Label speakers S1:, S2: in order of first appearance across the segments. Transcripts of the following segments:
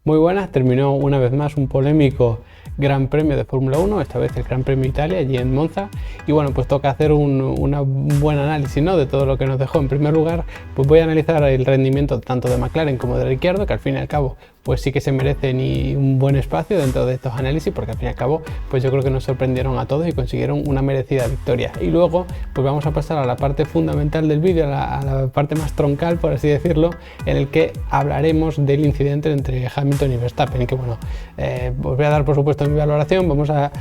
S1: Muy buenas, terminó una vez más un polémico Gran Premio de Fórmula 1, esta vez el Gran Premio Italia, allí en Monza. Y bueno, pues toca hacer un buen análisis, ¿no?, de todo lo que nos dejó. En primer lugar, pues voy a analizar el rendimiento tanto de McLaren como de Ricciardo, que al fin y al cabo pues sí que se merecen un buen espacio dentro de estos análisis, porque al fin y al cabo pues yo creo que nos sorprendieron a todos y consiguieron una merecida victoria. Y luego pues vamos a pasar a la parte fundamental del vídeo, a la parte más troncal, por así decirlo, en el que hablaremos del incidente entre Hamilton y Verstappen, que bueno, os voy a dar por supuesto mi valoración. Vamos a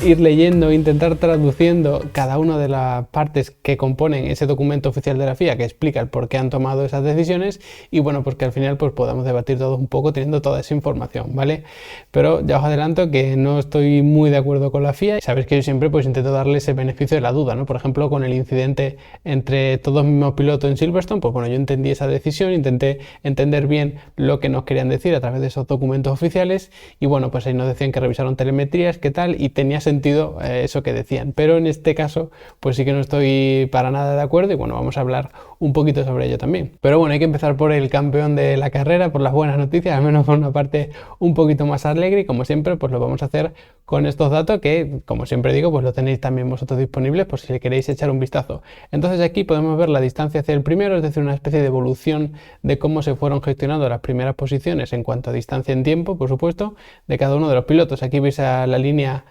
S1: ir leyendo, intentar traduciendo cada una de las partes que componen ese documento oficial de la FIA que explica el por qué han tomado esas decisiones, y bueno, pues que al final pues podamos debatir todos un poco teniendo toda esa información, ¿vale? Pero ya os adelanto que no estoy muy de acuerdo con la FIA. Sabéis que yo siempre pues intento darle ese beneficio de la duda, ¿no? Por ejemplo, con el incidente entre todos los mismos pilotos en Silverstone, pues bueno, yo entendí esa decisión, intenté entender bien lo que nos querían decir a través de esos documentos oficiales, y bueno, pues ahí nos decían que revisaron telemetrías, qué tal, y tenía sentido eso que decían. Pero en este caso, pues sí que no estoy para nada de acuerdo, y bueno, vamos a hablar un poquito sobre ello también. Pero bueno, hay que empezar por el campeón de la carrera, por las buenas noticias, al menos por una parte un poquito más alegre, y como siempre pues lo vamos a hacer con estos datos que, como siempre digo, pues lo tenéis también vosotros disponibles por si le queréis echar un vistazo. Entonces aquí podemos ver la distancia hacia el primero, es decir, una especie de evolución de cómo se fueron gestionando las primeras posiciones en cuanto a distancia en tiempo, por supuesto, de cada uno de los pilotos. Aquí veis a la línea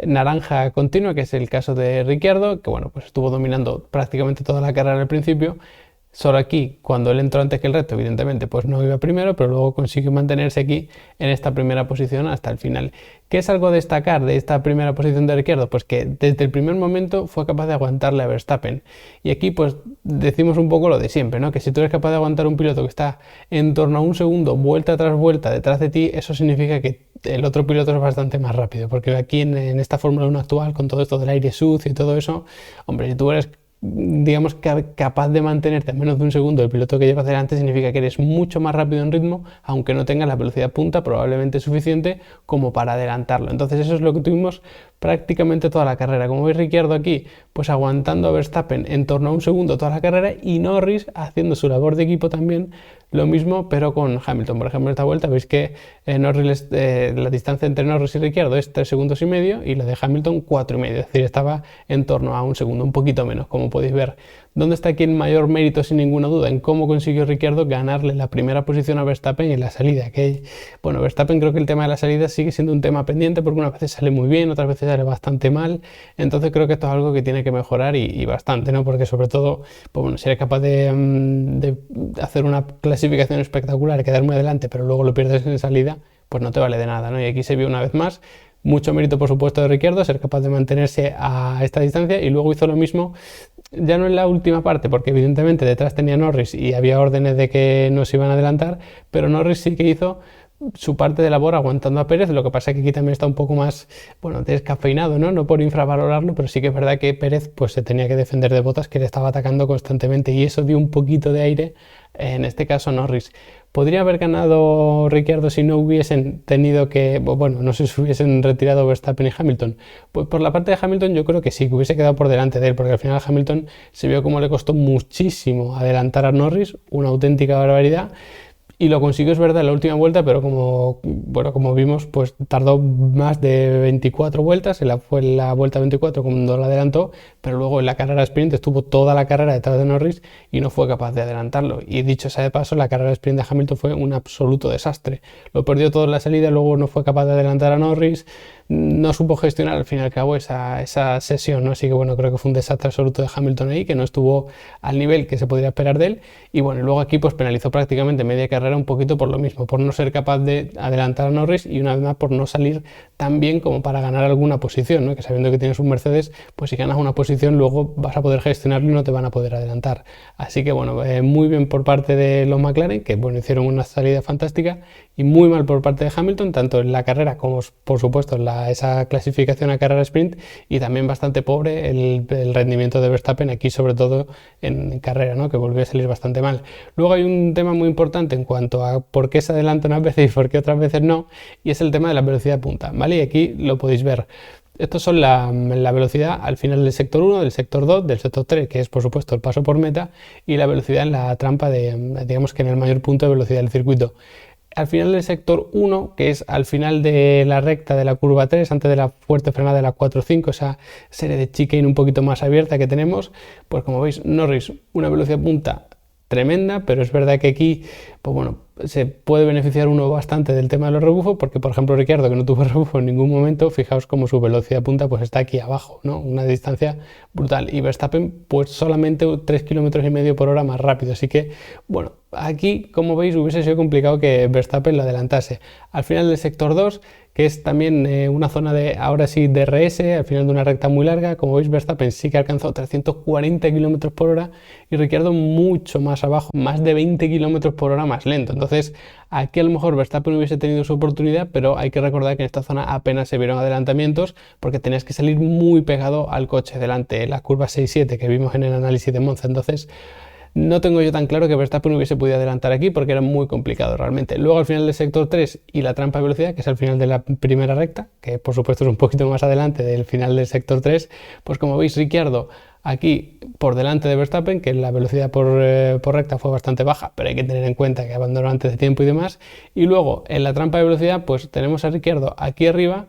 S1: naranja continua, que es el caso de Ricciardo, que bueno, pues estuvo dominando prácticamente toda la carrera al principio. Solo aquí, cuando él entró antes que el resto, evidentemente, pues no iba primero, pero luego consiguió mantenerse aquí en esta primera posición hasta el final. ¿Qué es algo a destacar de esta primera posición de Ricciardo? Pues que desde el primer momento fue capaz de aguantarle a Verstappen. Y aquí pues decimos un poco lo de siempre, ¿no? Que si tú eres capaz de aguantar un piloto que está en torno a un segundo, vuelta tras vuelta, detrás de ti, eso significa que el otro piloto es bastante más rápido. Porque aquí en esta Fórmula 1 actual, con todo esto del aire sucio y todo eso, hombre, si tú eres, digamos, capaz de mantenerte a menos de un segundo el piloto que llevas delante, significa que eres mucho más rápido en ritmo, aunque no tengas la velocidad punta probablemente suficiente como para adelantarlo. Entonces eso es lo que tuvimos prácticamente toda la carrera. Como veis, Ricciardo aquí pues aguantando a Verstappen en torno a un segundo toda la carrera, y Norris haciendo su labor de equipo también, lo mismo pero con Hamilton. Por ejemplo, en esta vuelta veis que la distancia entre Norris y Ricciardo es 3,5 segundos y la de Hamilton 4,5, es decir, estaba en torno a un segundo, un poquito menos, como podéis ver. ¿Dónde está aquí el mayor mérito, sin ninguna duda? En cómo consiguió Ricciardo ganarle la primera posición a Verstappen en la salida. Que, bueno, Verstappen, creo que el tema de la salida sigue siendo un tema pendiente, porque unas veces sale muy bien, otras veces sale bastante mal. Entonces creo que esto es algo que tiene que mejorar y bastante, ¿no? Porque sobre todo, pues bueno, si eres capaz de hacer una clasificación espectacular y quedar muy adelante, pero luego lo pierdes en salida, pues no te vale de nada, ¿no? Y aquí se vio una vez más mucho mérito, por supuesto, de Ricciardo, ser capaz de mantenerse a esta distancia, y luego hizo lo mismo, ya no en la última parte, porque evidentemente detrás tenía Norris y había órdenes de que no se iban a adelantar, pero Norris sí que hizo su parte de labor aguantando a Pérez. Lo que pasa es que aquí también está un poco más, bueno, descafeinado, ¿no? No por infravalorarlo, pero sí que es verdad que Pérez pues se tenía que defender de Bottas, que le estaba atacando constantemente, y eso dio un poquito de aire, en este caso Norris. ¿Podría haber ganado Ricciardo si no hubiesen tenido que, bueno, no sé si hubiesen retirado Verstappen y Hamilton? Pues por la parte de Hamilton yo creo que sí, que hubiese quedado por delante de él, porque al final a Hamilton se vio como le costó muchísimo adelantar a Norris, una auténtica barbaridad. Y lo consiguió, es verdad, en la última vuelta, pero como vimos, pues tardó más de 24 vueltas. Fue la vuelta 24 cuando la adelantó, pero luego en la carrera sprint estuvo toda la carrera detrás de Norris y no fue capaz de adelantarlo. Y dicho sea de paso, la carrera sprint de Hamilton fue un absoluto desastre. Lo perdió todo en la salida, luego no fue capaz de adelantar a Norris, no supo gestionar al fin y al cabo esa sesión, ¿no? Así que bueno, creo que fue un desastre absoluto de Hamilton ahí, que no estuvo al nivel que se podría esperar de él. Y bueno, luego aquí pues penalizó prácticamente media carrera un poquito por lo mismo, por no ser capaz de adelantar a Norris, y una vez más por no salir tan bien como para ganar alguna posición, ¿no? Que sabiendo que tienes un Mercedes, pues si ganas una posición luego vas a poder gestionarlo y no te van a poder adelantar. Así que bueno, muy bien por parte de los McLaren, que bueno, hicieron una salida fantástica, y muy mal por parte de Hamilton, tanto en la carrera como por supuesto en esa clasificación a carrera sprint, y también bastante pobre el rendimiento de Verstappen aquí, sobre todo en carrera, ¿no? Que volvió a salir bastante mal. Luego hay un tema muy importante en cuanto a por qué se adelanta unas veces y por qué otras veces no, y es el tema de la velocidad punta, ¿vale? Y aquí lo podéis ver. Estos son la velocidad al final del sector 1, del sector 2, del sector 3, que es por supuesto el paso por meta, y la velocidad en la trampa digamos que en el mayor punto de velocidad del circuito. al final del sector 1, que es al final de la recta de la curva 3, antes de la fuerte frenada de la 4.5, esa serie de chicane un poquito más abierta que tenemos, pues como veis, Norris, una velocidad punta tremenda, pero es verdad que aquí, pues bueno, se puede beneficiar uno bastante del tema de los rebufos, porque por ejemplo Ricciardo, que no tuvo rebufo en ningún momento, fijaos como su velocidad punta pues está aquí abajo, ¿no? Una distancia brutal, y Verstappen pues solamente 3,5 km por hora más rápido, así que bueno, aquí como veis hubiese sido complicado que Verstappen lo adelantase. Al final del sector 2, que es también una zona de, ahora sí, DRS, al final de una recta muy larga, como veis Verstappen sí que alcanzó 340 km por hora y Ricciardo mucho más abajo, más de 20 km por hora más lento. Entonces aquí a lo mejor Verstappen hubiese tenido su oportunidad, pero hay que recordar que en esta zona apenas se vieron adelantamientos porque tenías que salir muy pegado al coche delante, la curva 6-7 que vimos en el análisis de Monza. Entonces no tengo yo tan claro que Verstappen hubiese podido adelantar aquí porque era muy complicado realmente. Luego al final del sector 3 y la trampa de velocidad, que es al final de la primera recta, que por supuesto es un poquito más adelante del final del sector 3, pues como veis Ricciardo aquí por delante de Verstappen, que la velocidad por recta fue bastante baja, pero hay que tener en cuenta que abandonó antes de tiempo y demás. Y luego en la trampa de velocidad pues tenemos a Ricciardo aquí arriba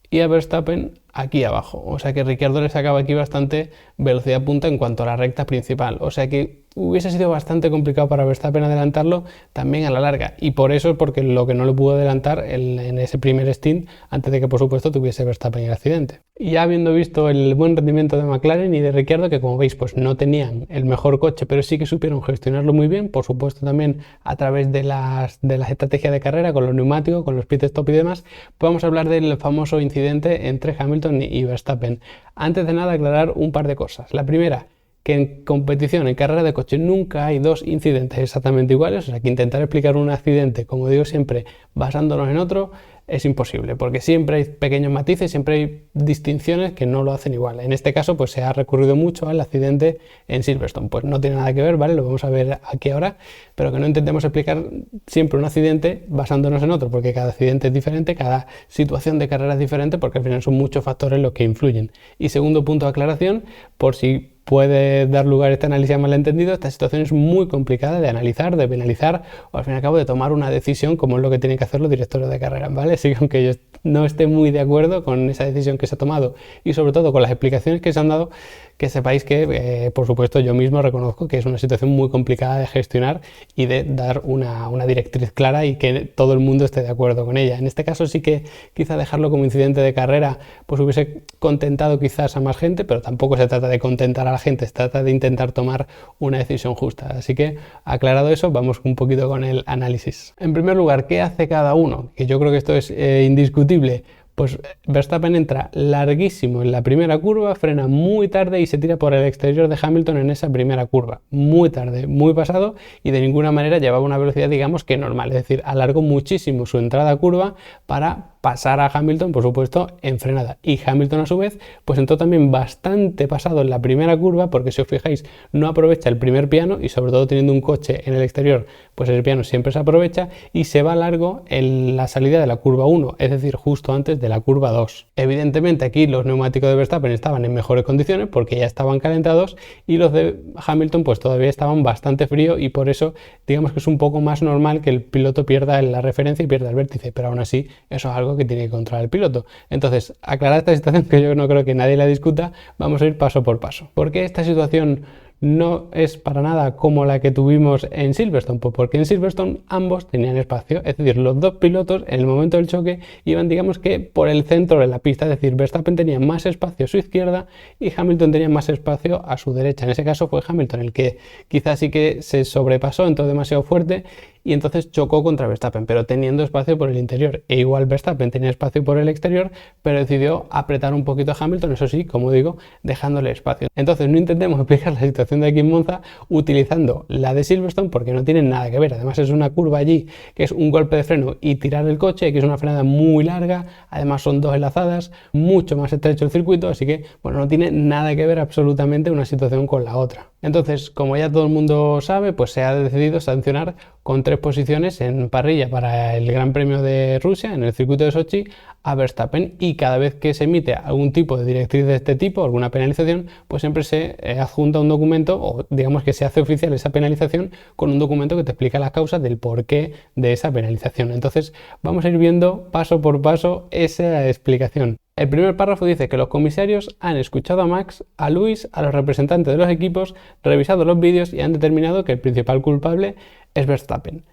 S1: y a Verstappen aquí abajo, o sea que Ricciardo le sacaba aquí bastante velocidad punta en cuanto a la recta principal, o sea que hubiese sido bastante complicado para Verstappen adelantarlo también a la larga, y por eso es porque lo que no lo pudo adelantar en ese primer stint antes de que por supuesto tuviese Verstappen el accidente. Y ya habiendo visto el buen rendimiento de McLaren y de Ricciardo, que como veis pues no tenían el mejor coche, pero sí que supieron gestionarlo muy bien, por supuesto también a través de las estrategias de carrera con los neumáticos, con los pit stop y demás, vamos a hablar del famoso incidente entre Hamilton y Verstappen. Antes de nada aclarar un par de cosas. La primera, que en competición, en carrera de coche, nunca hay dos incidentes exactamente iguales, o sea que intentar explicar un accidente, como digo siempre, basándonos en otro, es imposible, porque siempre hay pequeños matices, siempre hay distinciones que no lo hacen igual. En este caso, pues se ha recurrido mucho al accidente en Silverstone, pues no tiene nada que ver, ¿vale? Lo vamos a ver aquí ahora, pero que no intentemos explicar siempre un accidente basándonos en otro, porque cada accidente es diferente, cada situación de carrera es diferente, porque al final son muchos factores los que influyen. Y segundo punto de aclaración, por si puede dar lugar a este análisis a malentendido, esta situación es muy complicada de analizar, de penalizar o al fin y al cabo de tomar una decisión como es lo que tienen que hacer los directores de carrera, ¿vale? Así que aunque yo no esté muy de acuerdo con esa decisión que se ha tomado y sobre todo con las explicaciones que se han dado, que sepáis que por supuesto yo mismo reconozco que es una situación muy complicada de gestionar y de dar una directriz clara y que todo el mundo esté de acuerdo con ella. En este caso sí que quizá dejarlo como incidente de carrera pues hubiese contentado quizás a más gente, pero tampoco se trata de contentar a la gente, se trata de intentar tomar una decisión justa. Así que aclarado eso, vamos un poquito con el análisis. En primer lugar, ¿qué hace cada uno? Que yo creo que esto es indiscutible. Pues Verstappen entra larguísimo en la primera curva, frena muy tarde y se tira por el exterior de Hamilton en esa primera curva. Muy tarde, muy pasado y de ninguna manera llevaba una velocidad digamos que normal. Es decir, alargó muchísimo su entrada a curva para pasar a Hamilton, por supuesto, en frenada. Y Hamilton a su vez, pues entró también bastante pasado en la primera curva porque si os fijáis no aprovecha el primer piano y sobre todo teniendo un coche en el exterior, pues el piano siempre se aprovecha y se va largo en la salida de la curva 1, es decir, justo antes de la curva 2. Evidentemente aquí los neumáticos de Verstappen estaban en mejores condiciones porque ya estaban calentados y los de Hamilton pues todavía estaban bastante fríos y por eso digamos que es un poco más normal que el piloto pierda la referencia y pierda el vértice, pero aún así eso es algo que tiene que controlar el piloto. Entonces, aclarar esta situación que yo no creo que nadie la discuta, vamos a ir paso por paso. ¿Por qué esta situación no es para nada como la que tuvimos en Silverstone? Pues porque en Silverstone ambos tenían espacio, es decir, los dos pilotos en el momento del choque iban digamos que por el centro de la pista, es decir, Verstappen tenía más espacio a su izquierda y Hamilton tenía más espacio a su derecha. En ese caso fue Hamilton el que quizás sí que se sobrepasó, entró demasiado fuerte y entonces chocó contra Verstappen, pero teniendo espacio por el interior. E igual Verstappen tenía espacio por el exterior, pero decidió apretar un poquito a Hamilton, eso sí, como digo, dejándole espacio. Entonces no intentemos explicar la situación de aquí en Monza utilizando la de Silverstone porque no tienen nada que ver. Además es una curva allí que es un golpe de freno y tirar el coche, que es una frenada muy larga, además son dos enlazadas, mucho más estrecho el circuito, así que bueno, no tiene nada que ver absolutamente una situación con la otra. Entonces, como ya todo el mundo sabe, pues se ha decidido sancionar con 3 posiciones en parrilla para el Gran Premio de Rusia, en el circuito de Sochi, a Verstappen, y cada vez que se emite algún tipo de directriz de este tipo, alguna penalización, pues siempre se adjunta un documento, o digamos que se hace oficial esa penalización con un documento que te explica las causas del porqué de esa penalización. Entonces, vamos a ir viendo paso por paso esa explicación. El primer párrafo dice que los comisarios han escuchado a Max, a Lewis, a los representantes de los equipos, revisado los vídeos y han determinado que el principal culpable es Verstappen.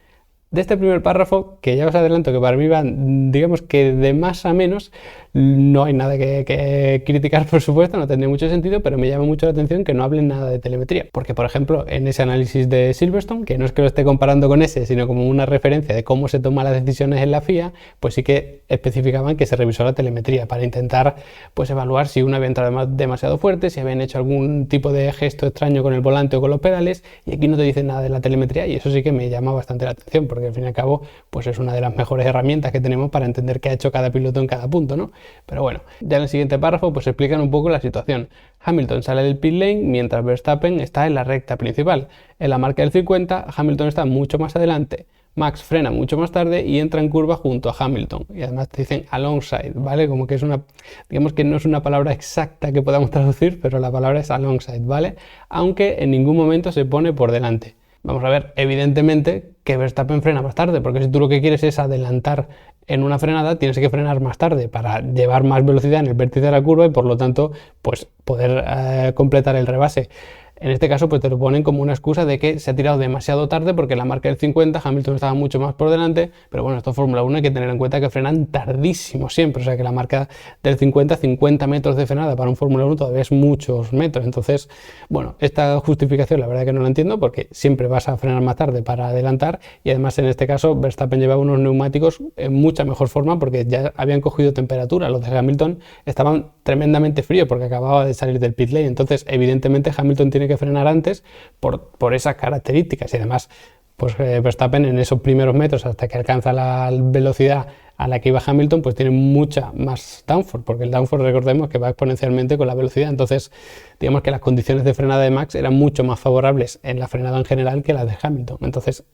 S1: De este primer párrafo, que ya os adelanto que para mí va, digamos que de más a menos, no hay nada que criticar, por supuesto, no tendría mucho sentido, pero me llama mucho la atención que no hablen nada de telemetría. Porque, por ejemplo, en ese análisis de Silverstone, que no es que lo esté comparando con ese, sino como una referencia de cómo se toman las decisiones en la FIA, pues sí que especificaban que se revisó la telemetría para intentar pues evaluar si uno había entrado demasiado fuerte, si habían hecho algún tipo de gesto extraño con el volante o con los pedales, y aquí no te dicen nada de la telemetría, y eso sí que me llama bastante la atención, porque al fin y al cabo pues es una de las mejores herramientas que tenemos para entender qué ha hecho cada piloto en cada punto, ¿no? Pero bueno, ya en el siguiente párrafo pues explican un poco la situación. Hamilton sale del pit lane mientras Verstappen está en la recta principal. En la marca del 50, Hamilton está mucho más adelante. Max frena mucho más tarde y entra en curva junto a Hamilton. Y además te dicen alongside, ¿vale? Como que es una, digamos que no es una palabra exacta que podamos traducir, pero la palabra es alongside, ¿vale? Aunque en ningún momento se pone por delante. Vamos a ver, evidentemente que Verstappen frena más tarde, porque si tú lo que quieres es adelantar en una frenada, tienes que frenar más tarde para llevar más velocidad en el vértice de la curva y por lo tanto, pues poder completar el rebase. En este caso, pues te lo ponen como una excusa de que se ha tirado demasiado tarde porque la marca del 50, Hamilton estaba mucho más por delante, pero bueno, esto es Fórmula 1, hay que tener en cuenta que frenan tardísimo siempre, o sea que la marca del 50 metros de frenada para un Fórmula 1 todavía es muchos metros, entonces, bueno, esta justificación la verdad que no la entiendo porque siempre vas a frenar más tarde para adelantar y además en este caso Verstappen llevaba unos neumáticos en mucha mejor forma porque ya habían cogido temperatura, los de Hamilton estaban tremendamente fríos porque acababa de salir del pit lane, entonces evidentemente Hamilton tiene que frenar antes por esas características y además pues Verstappen en esos primeros metros hasta que alcanza la velocidad a la que iba Hamilton pues tiene mucha más downforce porque el downforce recordemos que va exponencialmente con la velocidad, entonces digamos que las condiciones de frenada de Max eran mucho más favorables en la frenada en general que las de Hamilton, entonces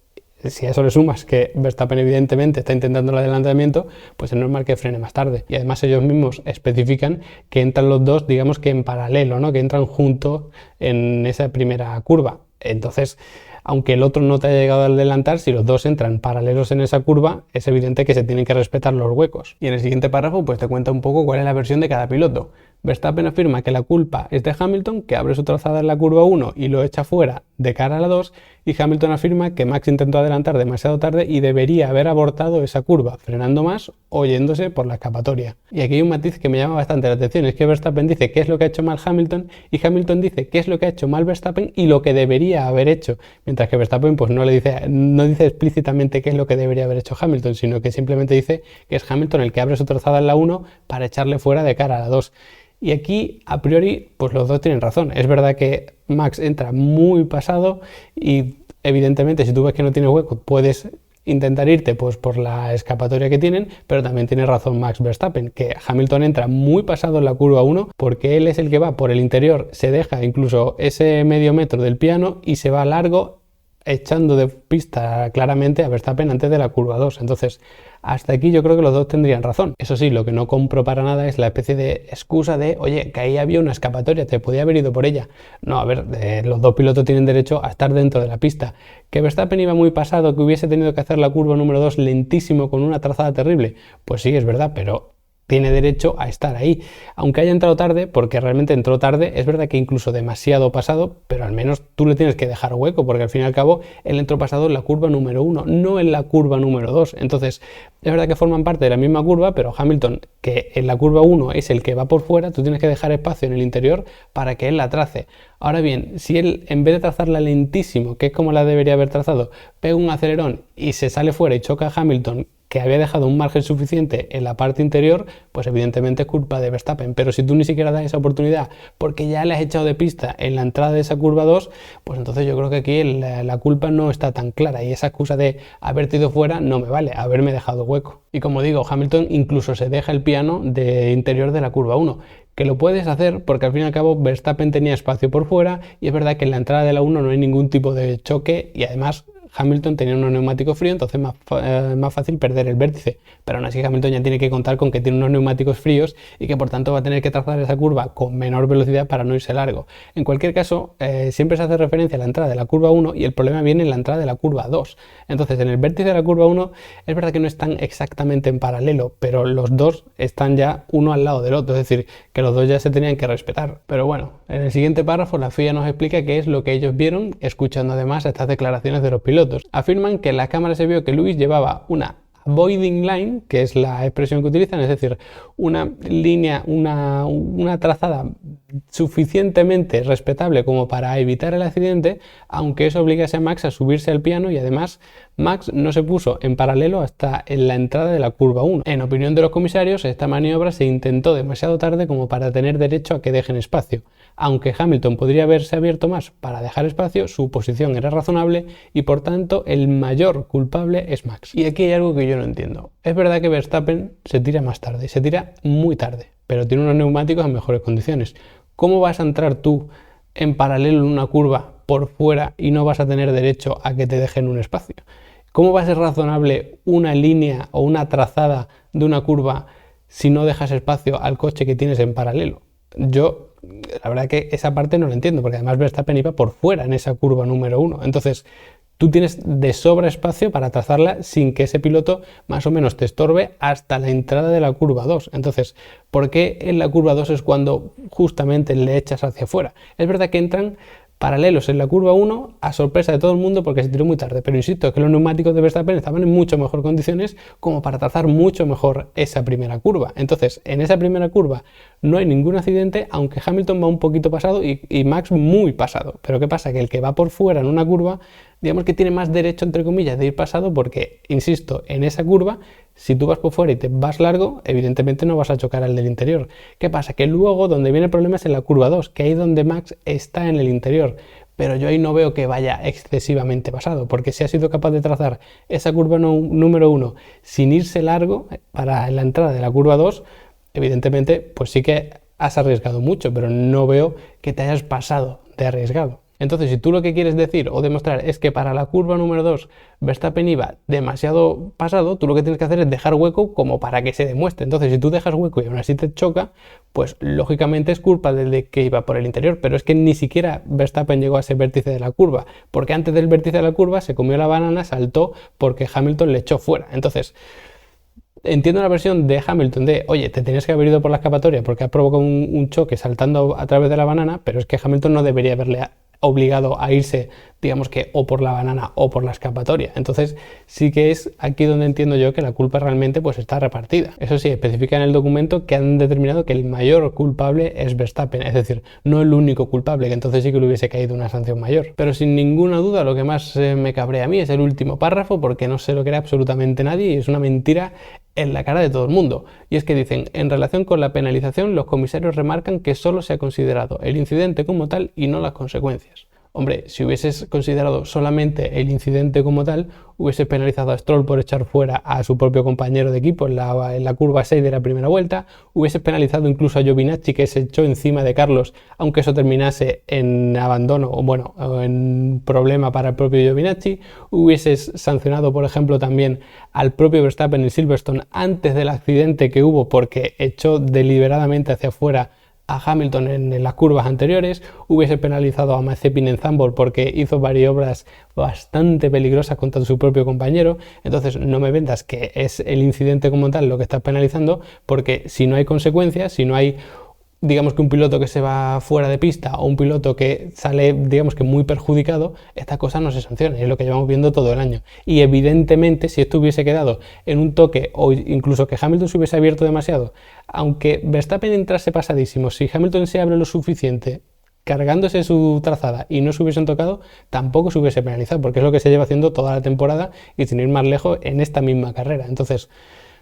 S1: si a eso le sumas que Verstappen evidentemente está intentando el adelantamiento, pues es normal que frene más tarde. Y además ellos mismos especifican que entran los dos, digamos que en paralelo, ¿no? Que entran juntos en esa primera curva. Entonces, aunque el otro no te haya llegado a adelantar, si los dos entran paralelos en esa curva, es evidente que se tienen que respetar los huecos. Y en el siguiente párrafo, pues te cuenta un poco cuál es la versión de cada piloto. Verstappen afirma que la culpa es de Hamilton, que abre su trazada en la curva 1 y lo echa fuera de cara a la 2, y Hamilton afirma que Max intentó adelantar demasiado tarde y debería haber abortado esa curva, frenando más o yéndose por la escapatoria. Y aquí hay un matiz que me llama bastante la atención, es que Verstappen dice qué es lo que ha hecho mal Hamilton y Hamilton dice qué es lo que ha hecho mal Verstappen y lo que debería haber hecho, mientras que Verstappen pues no dice explícitamente qué es lo que debería haber hecho Hamilton, sino que simplemente dice que es Hamilton el que abre su trazada en la 1 para echarle fuera de cara a la 2. Y aquí, a priori, pues los dos tienen razón. Es verdad que Max entra muy pasado y evidentemente si tú ves que no tiene hueco puedes intentar irte pues por la escapatoria que tienen, pero también tiene razón Max Verstappen, que Hamilton entra muy pasado en la curva 1 porque él es el que va por el interior, se deja incluso ese medio metro del piano y se va largo echando de pista claramente a Verstappen antes de la curva 2. Entonces, hasta aquí yo creo que los dos tendrían razón. Eso sí, lo que no compro para nada es la especie de excusa de, oye, que ahí había una escapatoria, te podía haber ido por ella. No, a ver, los dos pilotos tienen derecho a estar dentro de la pista. ¿Que Verstappen iba muy pasado, que hubiese tenido que hacer la curva número 2 lentísimo con una trazada terrible? Pues sí, es verdad, pero tiene derecho a estar ahí, aunque haya entrado tarde, porque realmente entró tarde, es verdad que incluso demasiado pasado, pero al menos tú le tienes que dejar hueco, porque al fin y al cabo él entró pasado en la curva número 1, no en la curva número 2, entonces es verdad que forman parte de la misma curva, pero Hamilton, que en la curva 1 es el que va por fuera, tú tienes que dejar espacio en el interior para que él la trace. Ahora bien, si él en vez de trazarla lentísimo, que es como la debería haber trazado, pega un acelerón y se sale fuera y choca a Hamilton que había dejado un margen suficiente en la parte interior, pues evidentemente es culpa de Verstappen. Pero si tú ni siquiera das esa oportunidad porque ya le has echado de pista en la entrada de esa curva 2, pues entonces yo creo que aquí la culpa no está tan clara y esa excusa de haberte ido fuera no me vale, haberme dejado hueco. Y como digo, Hamilton incluso se deja el piano de interior de la curva 1, que lo puedes hacer porque al fin y al cabo Verstappen tenía espacio por fuera y es verdad que en la entrada de la 1 no hay ningún tipo de choque y además Hamilton tenía unos neumáticos fríos, entonces más fácil perder el vértice, pero aún así Hamilton ya tiene que contar con que tiene unos neumáticos fríos y que por tanto va a tener que trazar esa curva con menor velocidad para no irse largo. En cualquier caso, siempre se hace referencia a la entrada de la curva 1 y el problema viene en la entrada de la curva 2. Entonces en el vértice de la curva 1 es verdad que no están exactamente en paralelo, pero los dos están ya uno al lado del otro, es decir, que los dos ya se tenían que respetar. Pero bueno, en el siguiente párrafo la FIA nos explica qué es lo que ellos vieron, escuchando además estas declaraciones de los pilotos. Afirman que en la cámara se vio que Lewis llevaba una avoiding line, que es la expresión que utilizan, es decir, una línea, una trazada suficientemente respetable como para evitar el accidente, aunque eso obligase a Max a subirse al piano y además Max no se puso en paralelo hasta en la entrada de la curva 1. En opinión de los comisarios, esta maniobra se intentó demasiado tarde como para tener derecho a que dejen espacio. Aunque Hamilton podría haberse abierto más para dejar espacio, su posición era razonable y por tanto el mayor culpable es Max. Y aquí hay algo que yo no entiendo. Es verdad que Verstappen se tira más tarde, se tira muy tarde, pero tiene unos neumáticos en mejores condiciones. ¿Cómo vas a entrar tú en paralelo en una curva por fuera y no vas a tener derecho a que te dejen un espacio? ¿Cómo va a ser razonable una línea o una trazada de una curva si no dejas espacio al coche que tienes en paralelo? Yo, la verdad que esa parte no la entiendo, porque además Verstappen iba por fuera en esa curva número 1. Entonces, tú tienes de sobra espacio para trazarla sin que ese piloto más o menos te estorbe hasta la entrada de la curva 2. Entonces, ¿por qué en la curva 2 es cuando justamente le echas hacia afuera? Es verdad que entran paralelos en la curva 1 a sorpresa de todo el mundo porque se tiró muy tarde, pero insisto que los neumáticos de Verstappen estaban en mucho mejor condiciones como para trazar mucho mejor esa primera curva. Entonces en esa primera curva no hay ningún accidente, aunque Hamilton va un poquito pasado y Max muy pasado. Pero ¿qué pasa? Que el que va por fuera en una curva, digamos que tiene más derecho, entre comillas, de ir pasado porque, insisto, en esa curva, si tú vas por fuera y te vas largo, evidentemente no vas a chocar al del interior. ¿Qué pasa? Que luego donde viene el problema es en la curva 2, que ahí es donde Max está en el interior. Pero yo ahí no veo que vaya excesivamente pasado, porque si ha sido capaz de trazar esa curva número 1 sin irse largo para la entrada de la curva 2, evidentemente pues sí que has arriesgado mucho, pero no veo que te hayas pasado de arriesgado. Entonces, si tú lo que quieres decir o demostrar es que para la curva número 2 Verstappen iba demasiado pasado, tú lo que tienes que hacer es dejar hueco como para que se demuestre. Entonces, si tú dejas hueco y aún así te choca, pues lógicamente es culpa del de que iba por el interior, pero es que ni siquiera Verstappen llegó a ese vértice de la curva, porque antes del vértice de la curva se comió la banana, saltó porque Hamilton le echó fuera. Entonces, entiendo la versión de Hamilton de, oye, te tenías que haber ido por la escapatoria porque has provocado un choque saltando a través de la banana, pero es que Hamilton no debería haberle obligado a irse, digamos que o por la banana o por la escapatoria. Entonces sí que es aquí donde entiendo yo que la culpa realmente pues está repartida. Eso sí, especifica en el documento que han determinado que el mayor culpable es Verstappen, es decir, no el único culpable, que entonces sí que le hubiese caído una sanción mayor. Pero sin ninguna duda lo que más me cabrea a mí es el último párrafo, porque no se lo cree absolutamente nadie y es una mentira en la cara de todo el mundo. Y es que dicen, en relación con la penalización, los comisarios remarcan que solo se ha considerado el incidente como tal y no las consecuencias. Hombre, si hubieses considerado solamente el incidente como tal, hubiese penalizado a Stroll por echar fuera a su propio compañero de equipo en la curva 6 de la primera vuelta, hubiese penalizado incluso a Giovinazzi, que se echó encima de Carlos, aunque eso terminase en abandono o bueno, en problema para el propio Giovinazzi, hubieses sancionado por ejemplo también al propio Verstappen en Silverstone antes del accidente que hubo porque echó deliberadamente hacia afuera a Hamilton en las curvas anteriores, hubiese penalizado a Mazepin en Zandvoort porque hizo maniobras bastante peligrosas contra su propio compañero. Entonces no me vendas que es el incidente como tal lo que estás penalizando, porque si no hay consecuencias, si no hay digamos que un piloto que se va fuera de pista o un piloto que sale digamos que muy perjudicado, esta cosa no se sanciona, es lo que llevamos viendo todo el año. Y evidentemente si esto hubiese quedado en un toque o incluso que Hamilton se hubiese abierto demasiado, aunque Verstappen entrase pasadísimo, si Hamilton se abre lo suficiente, cargándose su trazada y no se hubiesen tocado, tampoco se hubiese penalizado, porque es lo que se lleva haciendo toda la temporada y sin ir más lejos en esta misma carrera. Entonces,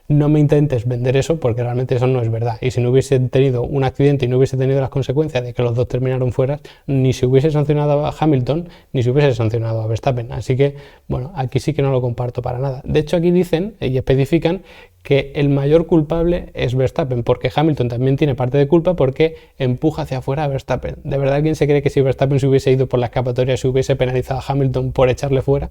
S1: no me intentes vender eso porque realmente eso no es verdad. Y si no hubiese tenido un accidente y no hubiese tenido las consecuencias de que los dos terminaron fuera, ni se hubiese sancionado a Hamilton, ni se hubiese sancionado a Verstappen. Así que, bueno, aquí sí que no lo comparto para nada. De hecho, aquí dicen y especifican que el mayor culpable es Verstappen, porque Hamilton también tiene parte de culpa porque empuja hacia afuera a Verstappen. ¿De verdad alguien se cree que si Verstappen se hubiese ido por la escapatoria se hubiese penalizado a Hamilton por echarle fuera?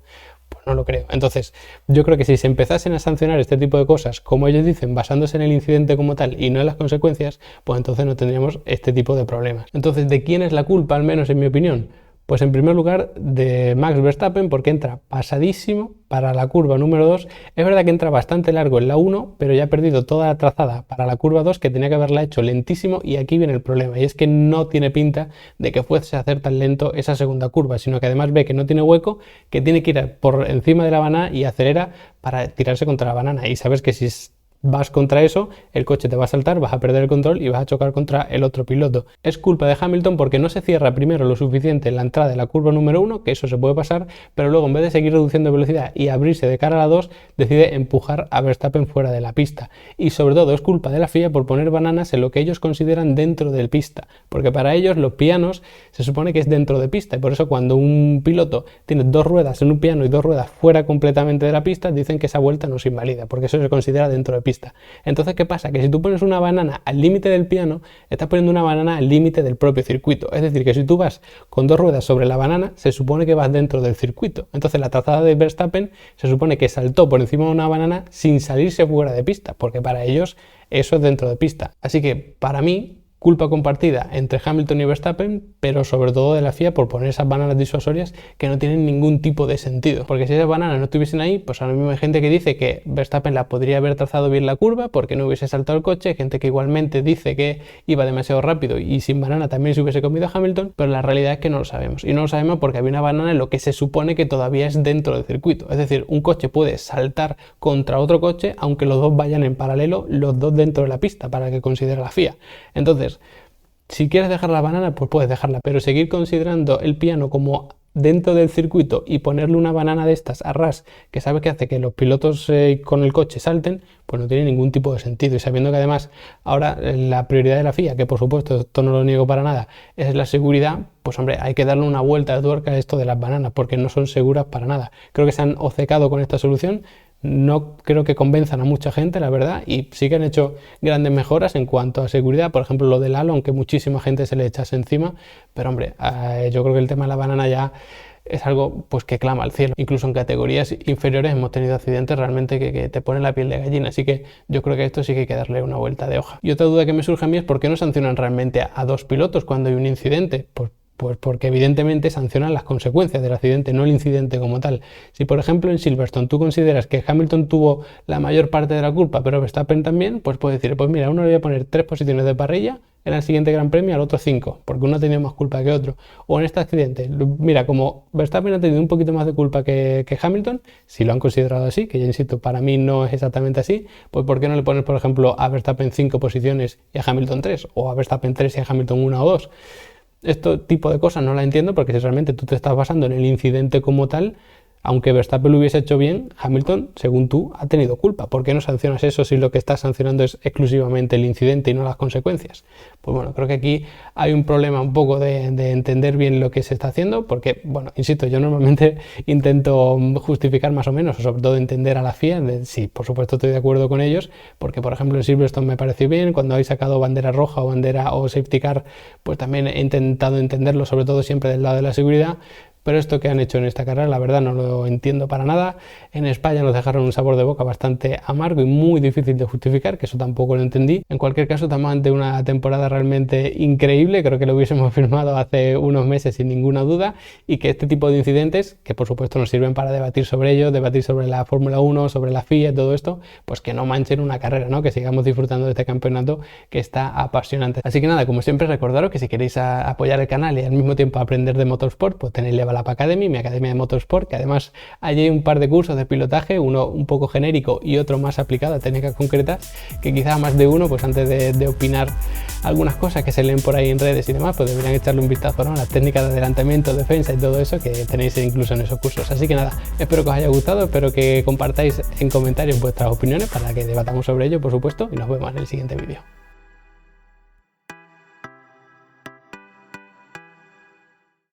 S1: Pues no lo creo. Entonces, yo creo que si se empezasen a sancionar este tipo de cosas, como ellos dicen, basándose en el incidente como tal y no en las consecuencias, pues entonces no tendríamos este tipo de problemas. Entonces, ¿de quién es la culpa, al menos en mi opinión? Pues en primer lugar de Max Verstappen, porque entra pasadísimo para la curva número 2. Es verdad que entra bastante largo en la 1, pero ya ha perdido toda la trazada para la curva 2, que tenía que haberla hecho lentísimo, y aquí viene el problema, y es que no tiene pinta de que fuese a hacer tan lento esa segunda curva, sino que además ve que no tiene hueco, que tiene que ir por encima de la banana y acelera para tirarse contra la banana, y sabes que si vas contra eso, el coche te va a saltar, vas a perder el control y vas a chocar contra el otro piloto. Es culpa de Hamilton porque no se cierra primero lo suficiente en la entrada de la curva número 1, que eso se puede pasar, pero luego en vez de seguir reduciendo velocidad y abrirse de cara a la 2, decide empujar a Verstappen fuera de la pista. Y sobre todo es culpa de la FIA por poner bananas en lo que ellos consideran dentro del pista, porque para ellos los pianos se supone que es dentro de pista, y por eso cuando un piloto tiene dos ruedas en un piano y dos ruedas fuera completamente de la pista, dicen que esa vuelta no se invalida, porque eso se considera dentro de pista. Entonces, ¿qué pasa? Que si tú pones una banana al límite del piano, estás poniendo una banana al límite del propio circuito. Es decir, que si tú vas con dos ruedas sobre la banana, se supone que vas dentro del circuito. Entonces, la trazada de Verstappen se supone que saltó por encima de una banana sin salirse fuera de pista, porque para ellos eso es dentro de pista. Así que, para mí, culpa compartida entre Hamilton y Verstappen, pero sobre todo de la FIA por poner esas bananas disuasorias que no tienen ningún tipo de sentido. Porque si esas bananas no estuviesen ahí, pues ahora mismo hay gente que dice que Verstappen la podría haber trazado bien la curva porque no hubiese saltado el coche, gente que igualmente dice que iba demasiado rápido y sin banana también se hubiese comido a Hamilton, pero la realidad es que no lo sabemos. Y no lo sabemos porque había una banana en lo que se supone que todavía es dentro del circuito. Es decir, un coche puede saltar contra otro coche aunque los dos vayan en paralelo, los dos dentro de la pista, para que considere la FIA. Entonces, si quieres dejar la banana, pues puedes dejarla, pero seguir considerando el piano como dentro del circuito y ponerle una banana de estas a ras, que sabes que hace que los pilotos con el coche salten, pues no tiene ningún tipo de sentido. Y sabiendo que además ahora la prioridad de la FIA, que por supuesto esto no lo niego para nada, es la seguridad, pues hombre, hay que darle una vuelta de tuerca a esto de las bananas, porque no son seguras para nada. Creo que se han obcecado con esta solución. No creo que convenzan a mucha gente, la verdad, y sí que han hecho grandes mejoras en cuanto a seguridad, por ejemplo lo del halo, aunque muchísima gente se le echase encima, pero hombre, yo creo que el tema de la banana ya es algo pues que clama al cielo. Incluso en categorías inferiores hemos tenido accidentes realmente que te ponen la piel de gallina, así que yo creo que esto sí que hay que darle una vuelta de hoja. Y otra duda que me surge a mí es por qué no sancionan realmente a dos pilotos cuando hay un incidente. Pues porque evidentemente sancionan las consecuencias del accidente, no el incidente como tal. Si por ejemplo en Silverstone tú consideras que Hamilton tuvo la mayor parte de la culpa, pero Verstappen también, pues puedes decir, pues mira, a uno le voy a poner 3 posiciones de parrilla en el siguiente Gran Premio, al otro 5, porque uno ha tenido más culpa que otro. O en este accidente, mira, como Verstappen ha tenido un poquito más de culpa que Hamilton, si lo han considerado así, que ya insisto, para mí no es exactamente así, pues ¿por qué no le pones, por ejemplo, a Verstappen 5 posiciones y a Hamilton 3? O a Verstappen 3 y a Hamilton 1 o 2. Este tipo de cosas no la entiendo porque si realmente tú te estás basando en el incidente como tal, aunque Verstappen lo hubiese hecho bien, Hamilton, según tú, ha tenido culpa. ¿Por qué no sancionas eso si lo que estás sancionando es exclusivamente el incidente y no las consecuencias? Pues bueno, creo que aquí hay un problema un poco de entender bien lo que se está haciendo, porque, bueno, insisto, yo normalmente intento justificar más o menos, o sobre todo entender a la FIA, sí, por supuesto estoy de acuerdo con ellos, porque por ejemplo en Silverstone me pareció bien, cuando habéis sacado bandera roja o bandera o safety car, pues también he intentado entenderlo, sobre todo siempre del lado de la seguridad. Pero esto que han hecho en esta carrera, la verdad no lo entiendo para nada. En España nos dejaron un sabor de boca bastante amargo y muy difícil de justificar, que eso tampoco lo entendí. En cualquier caso, estamos ante una temporada realmente increíble, creo que lo hubiésemos firmado hace unos meses sin ninguna duda, y que este tipo de incidentes, que por supuesto nos sirven para debatir sobre ello, debatir sobre la Fórmula 1, sobre la FIA, todo esto, pues que no manchen una carrera, ¿no? Que sigamos disfrutando de este campeonato que está apasionante. Así que nada, como siempre, recordaros que si queréis apoyar el canal y al mismo tiempo aprender de motorsport, pues tenéis la Lap Academy, mi academia de motorsport, que además allí hay un par de cursos de pilotaje, uno un poco genérico y otro más aplicado a técnicas concretas, que quizás más de uno, pues antes de opinar algunas cosas que se leen por ahí en redes y demás, pues deberían echarle un vistazo, ¿no?, a las técnicas de adelantamiento, defensa y todo eso que tenéis incluso en esos cursos. Así que nada, espero que os haya gustado, espero que compartáis en comentarios vuestras opiniones para que debatamos sobre ello, por supuesto, y nos vemos en el siguiente vídeo.